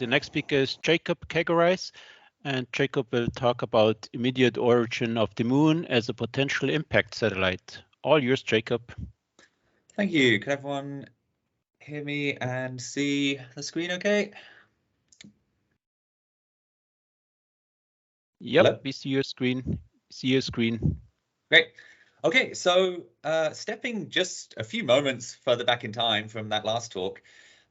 The next speaker is Jacob Kegerreis, and Jacob will talk about immediate origin of the moon as a potential impact satellite. All yours, Jacob. Thank you. Can everyone hear me and see the screen okay? Yep, Hello? we see your screen. Great. Okay, so stepping just a few moments further back in time from that last talk,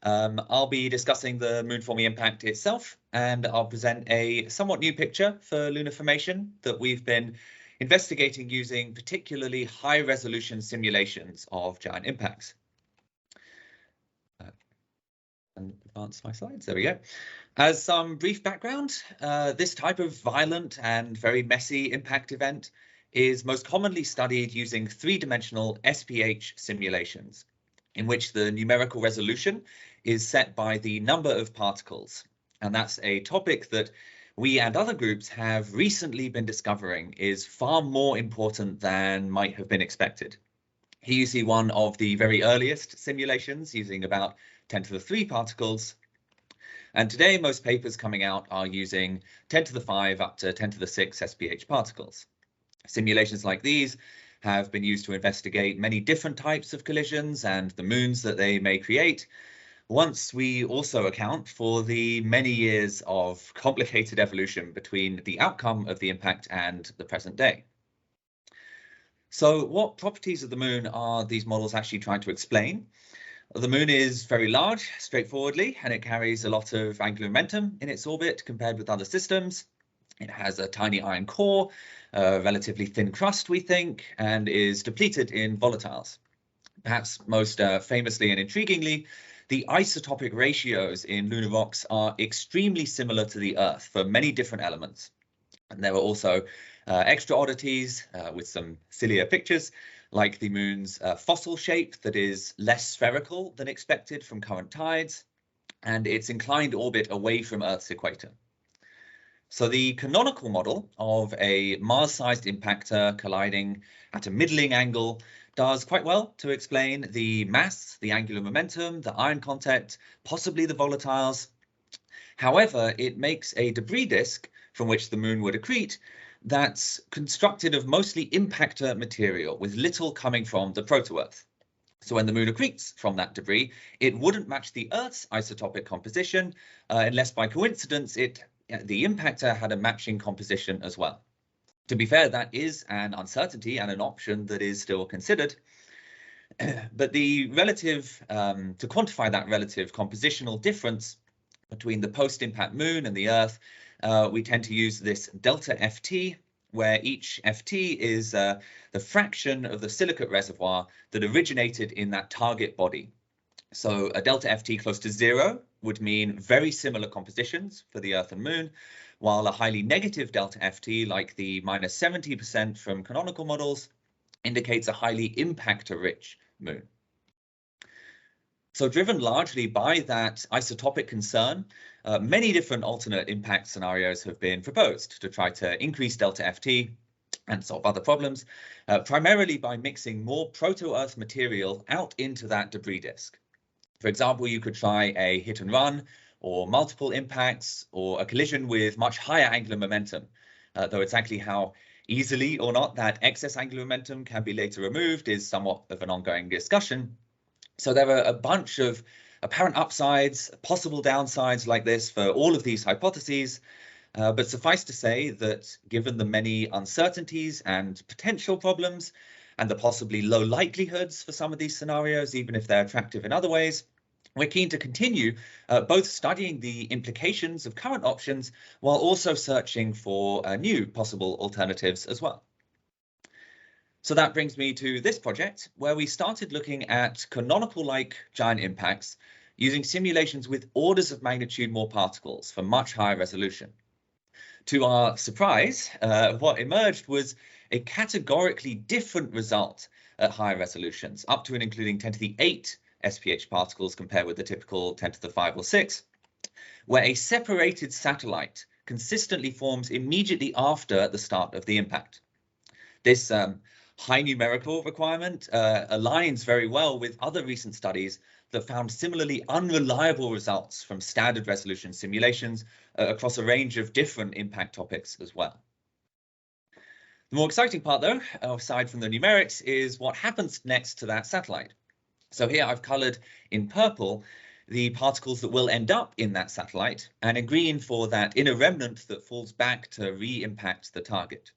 I'll be discussing the moonforming impact itself, and I'll present a somewhat new picture for lunar formation that we've been investigating using particularly high-resolution simulations of giant impacts. And advance my slides, there we go. As some brief background, this type of violent and very messy impact event is most commonly studied using three-dimensional SPH simulations, in which the numerical resolution is set by the number of particles. And that's a topic that we and other groups have recently been discovering is far more important than might have been expected. Here you see one of the very earliest simulations using about 10 to the 3 particles. And today, most papers coming out are using 10 to the 5 up to 10 to the 6 SPH particles. Simulations like these have been used to investigate many different types of collisions and the moons that they may create, once we also account for the many years of complicated evolution between the outcome of the impact and the present day. So what properties of the moon are these models actually trying to explain? The moon is very large, straightforwardly, and it carries a lot of angular momentum in its orbit compared with other systems. It has a tiny iron core, a relatively thin crust, we think, and is depleted in volatiles. Perhaps most famously and intriguingly, the isotopic ratios in lunar rocks are extremely similar to the Earth for many different elements. And there are also extra oddities with some sillier pictures, like the moon's fossil shape that is less spherical than expected from current tides, and its inclined orbit away from Earth's equator. So the canonical model of a Mars-sized impactor colliding at a middling angle does quite well to explain the mass, the angular momentum, the ion content, possibly the volatiles. However, it makes a debris disk from which the moon would accrete that's constructed of mostly impactor material with little coming from the proto-Earth. So when the moon accretes from that debris, it wouldn't match the Earth's isotopic composition unless by coincidence the impactor had a matching composition as well. To be fair, that is an uncertainty and an option that is still considered. But the relative, to quantify that relative compositional difference between the post-impact moon and the Earth, we tend to use this delta FT, where each FT is the fraction of the silicate reservoir that originated in that target body. So a delta FT close to 0 would mean very similar compositions for the Earth and Moon, while a highly negative delta FT, like the minus 70% from canonical models, indicates a highly impactor-rich moon. So driven largely by that isotopic concern, many different alternate impact scenarios have been proposed to try to increase delta FT and solve other problems, primarily by mixing more proto-Earth material out into that debris disk. For example, you could try a hit and run, or multiple impacts, or a collision with much higher angular momentum, though exactly how easily or not that excess angular momentum can be later removed is somewhat of an ongoing discussion. So there are a bunch of apparent upsides, possible downsides like this for all of these hypotheses, but suffice to say that given the many uncertainties and potential problems, and the possibly low likelihoods for some of these scenarios, even if they're attractive in other ways, we're keen to continue both studying the implications of current options while also searching for new possible alternatives as well. So that brings me to this project, where we started looking at canonical-like giant impacts using simulations with orders of magnitude more particles for much higher resolution. To our surprise, what emerged was a categorically different result at higher resolutions, up to and including 10 to the 8 SPH particles compared with the typical 10 to the 5 or 6, where a separated satellite consistently forms immediately after the start of the impact. This high numerical requirement aligns very well with other recent studies that found similarly unreliable results from standard resolution simulations across a range of different impact topics as well. The more exciting part, though, aside from the numerics, is what happens next to that satellite. So here I've colored in purple the particles that will end up in that satellite, and in green for that inner remnant that falls back to re-impact the target.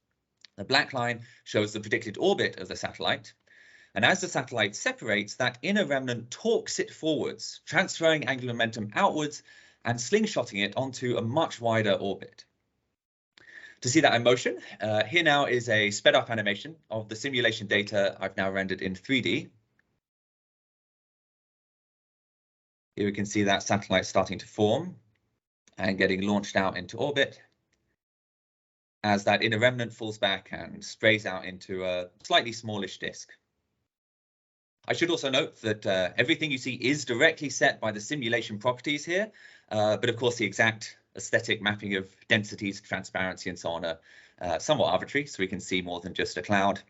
The black line shows the predicted orbit of the satellite, and as the satellite separates, that inner remnant torques it forwards, transferring angular momentum outwards and slingshotting it onto a much wider orbit. To see that in motion, here now is a sped up animation of the simulation data I've now rendered in 3D. Here we can see that satellite starting to form and getting launched out into orbit as that inner remnant falls back and sprays out into a slightly smallish disk. I should also note that everything you see is directly set by the simulation properties here, but of course the exact aesthetic mapping of densities, transparency, and so on are somewhat arbitrary, so we can see more than just a cloud.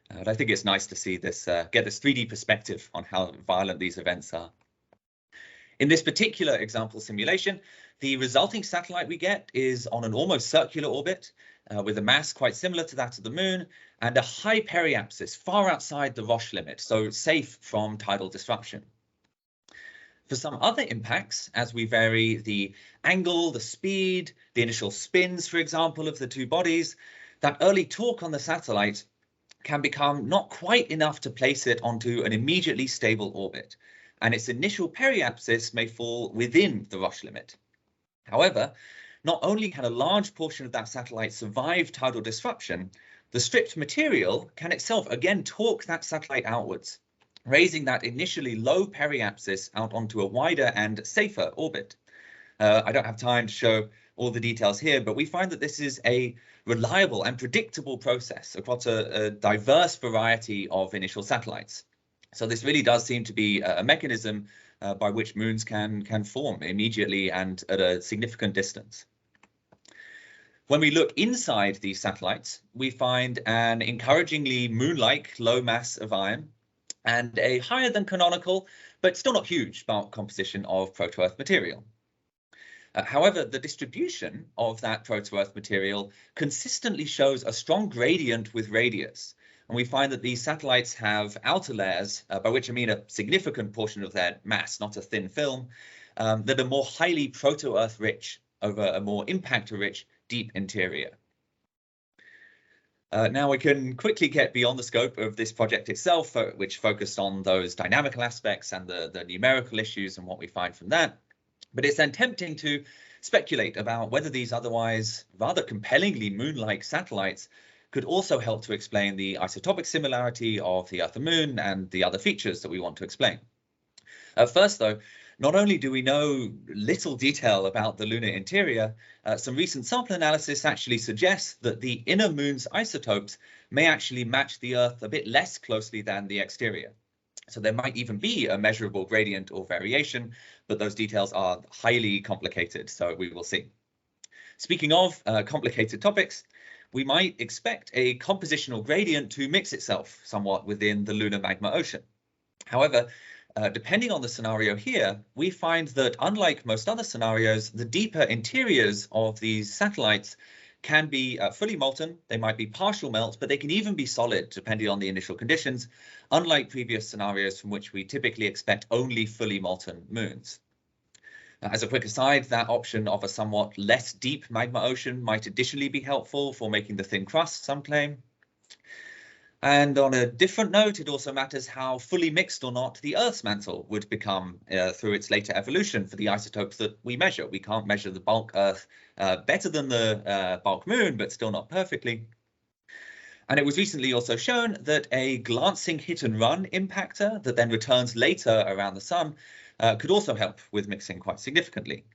But I think it's nice to see this, get this 3D perspective on how violent these events are. In this particular example simulation, the resulting satellite we get is on an almost circular orbit with a mass quite similar to that of the moon and a high periapsis far outside the Roche limit, so safe from tidal disruption. For some other impacts, as we vary the angle, the speed, the initial spins, for example, of the two bodies, that early torque on the satellite can become not quite enough to place it onto an immediately stable orbit, and its initial periapsis may fall within the Roche limit. However, not only can a large portion of that satellite survive tidal disruption, the stripped material can itself again torque that satellite outwards, raising that initially low periapsis out onto a wider and safer orbit. I don't have time to show all the details here, but we find that this is a reliable and predictable process across a diverse variety of initial satellites. So this really does seem to be a mechanism by which moons can form immediately and at a significant distance. When we look inside these satellites, we find an encouragingly moon-like low mass of iron and a higher than canonical, but still not huge, bulk composition of proto-Earth material. However, the distribution of that proto-Earth material consistently shows a strong gradient with radius. And we find that these satellites have outer layers, by which I mean a significant portion of their mass, not a thin film, that are more highly proto-Earth rich over a more impactor-rich deep interior. Now we can quickly get beyond the scope of this project itself, which focused on those dynamical aspects and the numerical issues and what we find from that. But it's then tempting to speculate about whether these otherwise rather compellingly moon-like satellites could also help to explain the isotopic similarity of the Earth and Moon and the other features that we want to explain. First, though, not only do we know little detail about the lunar interior, some recent sample analysis actually suggests that the inner moon's isotopes may actually match the Earth a bit less closely than the exterior. So there might even be a measurable gradient or variation, but those details are highly complicated, so we will see. Speaking of complicated topics, we might expect a compositional gradient to mix itself somewhat within the lunar magma ocean. However, depending on the scenario here, we find that unlike most other scenarios, the deeper interiors of these satellites can be fully molten. They might be partial melt, but they can even be solid depending on the initial conditions, unlike previous scenarios from which we typically expect only fully molten moons. As a quick aside, that option of a somewhat less deep magma ocean might additionally be helpful for making the thin crust, some claim. And on a different note, it also matters how fully mixed or not the Earth's mantle would become through its later evolution for the isotopes that we measure. We can't measure the bulk Earth better than the bulk Moon, but still not perfectly. And it was recently also shown that a glancing hit and run impactor that then returns later around the Sun could also help with mixing quite significantly.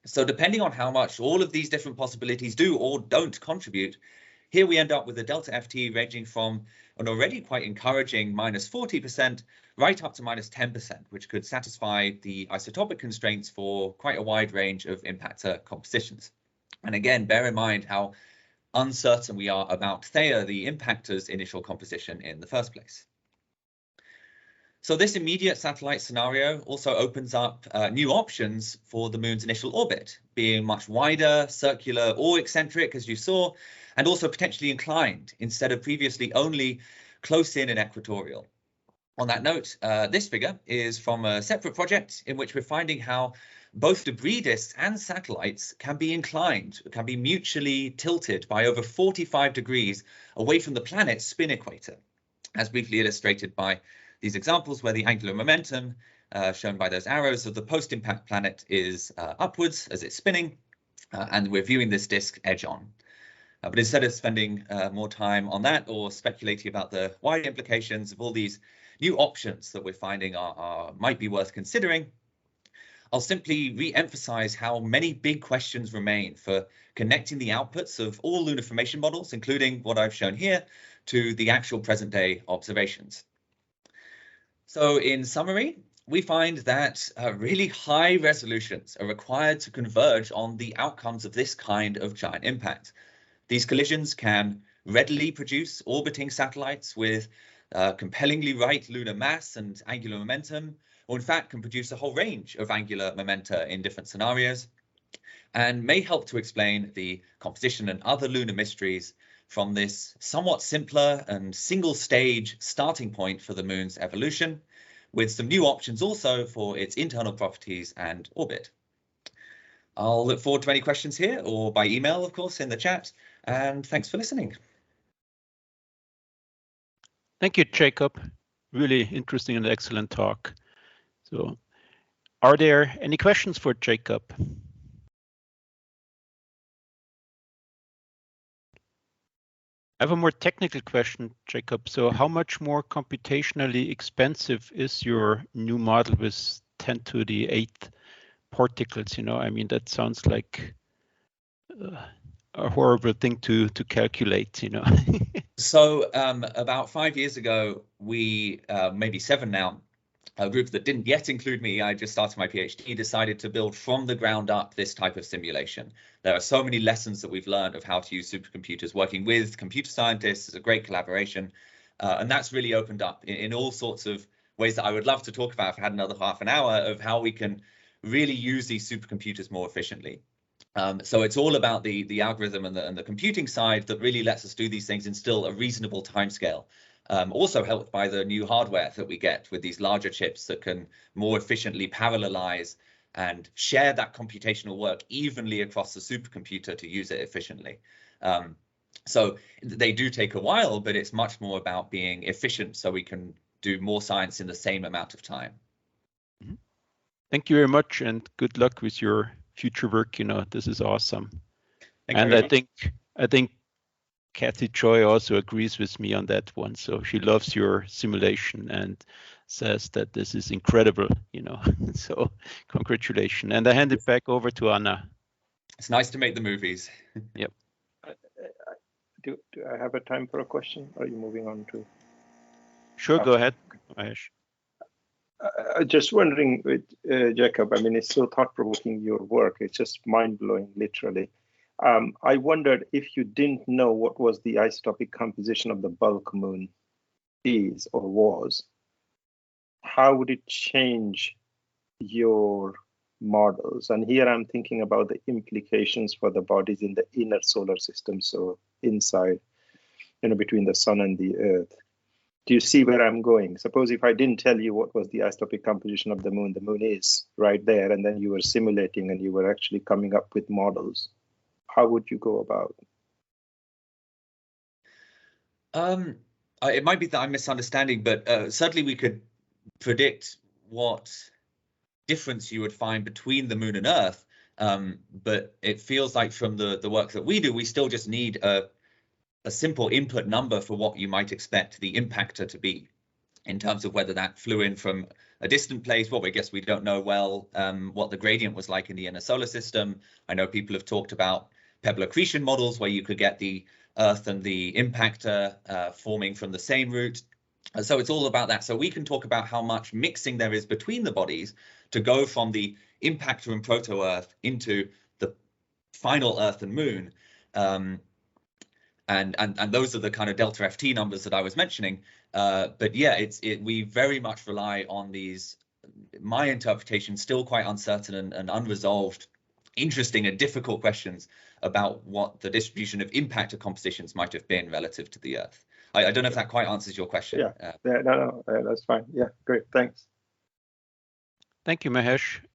So depending on how much all of these different possibilities do or don't contribute, here we end up with a delta FT ranging from an already quite encouraging -40% right up to -10%, which could satisfy the isotopic constraints for quite a wide range of impactor compositions. And again, bear in mind how uncertain we are about Theia, the impactor's initial composition in the first place. So this immediate satellite scenario also opens up new options for the moon's initial orbit, being much wider, circular, or eccentric, as you saw, and also potentially inclined instead of previously only close in and equatorial. On that note, this figure is from a separate project in which we're finding how both debris disks and satellites can be inclined, can be mutually tilted by over 45 degrees away from the planet's spin equator, as briefly illustrated by these examples where the angular momentum shown by those arrows of the post-impact planet is upwards as it's spinning, and we're viewing this disk edge on. But instead of spending more time on that or speculating about the wider implications of all these new options that we're finding might be worth considering, I'll simply re-emphasize how many big questions remain for connecting the outputs of all lunar formation models, including what I've shown here, to the actual present-day observations. So in summary, we find that really high resolutions are required to converge on the outcomes of this kind of giant impact. These collisions can readily produce orbiting satellites with compellingly right lunar mass and angular momentum, or in fact can produce a whole range of angular momenta in different scenarios, and may help to explain the composition and other lunar mysteries from this somewhat simpler and single stage starting point for the moon's evolution, with some new options also for its internal properties and orbit. I'll look forward to any questions here or by email, of course, in the chat, and thanks for listening. Thank you, Jacob. Really interesting and excellent talk. So, are there any questions for Jacob? I have a more technical question, Jacob. So how much more computationally expensive is your new model with 10 to the 8th particles? You know, I mean, that sounds like a horrible thing to calculate, you know. So about 5 years ago, we, maybe 7 now, a group that didn't yet include me, I just started my PhD, decided to build from the ground up this type of simulation. There are so many lessons that we've learned of how to use supercomputers, working with computer scientists is a great collaboration. And that's really opened up in all sorts of ways that I would love to talk about if I had another half an hour of how we can really use these supercomputers more efficiently. So it's all about the algorithm and the computing side that really lets us do these things in still a reasonable timescale. Also helped by the new hardware that we get with these larger chips that can more efficiently parallelize and share that computational work evenly across the supercomputer to use it efficiently. So they do take a while, but it's much more about being efficient so we can do more science in the same amount of time. Thank you very much, and good luck with your future work. You know, this is awesome. And I think Kathy Choi also agrees with me on that one. So she loves your simulation and says that this is incredible, you know. So congratulations. And I hand it back over to Anna. It's nice to make the movies. Yep. Do I have a time for a question? Or are you moving on to? Sure, go ahead, Mahesh. Just wondering with Jacob, I mean, it's so thought-provoking, your work. It's just mind-blowing, literally. I wondered if you didn't know what was the isotopic composition of the bulk moon is or was, how would it change your models? And here I'm thinking about the implications for the bodies in the inner solar system, so inside, you know, between the sun and the earth. Do you see where I'm going? Suppose if I didn't tell you what was the isotopic composition of the moon is right there, and then you were simulating and you were actually coming up with models. How would you go about it? It might be that I'm misunderstanding, but certainly we could predict what difference you would find between the moon and Earth. But it feels like from the work that we do, we still just need a simple input number for what you might expect the impactor to be in terms of whether that flew in from a distant place. Well, I guess we don't know well what the gradient was like in the inner solar system. I know people have talked about pebble accretion models where you could get the Earth and the impactor forming from the same route. So it's all about that. So we can talk about how much mixing there is between the bodies to go from the impactor and proto-Earth into the final Earth and Moon. And those are the kind of delta FT numbers that I was mentioning. But yeah, we very much rely on these, my interpretation, still quite uncertain and unresolved, interesting and difficult questions about what the distribution of impact of compositions might have been relative to the Earth. I don't know if that quite answers your question. Yeah, no, that's fine. Yeah, great, thanks. Thank you, Mahesh.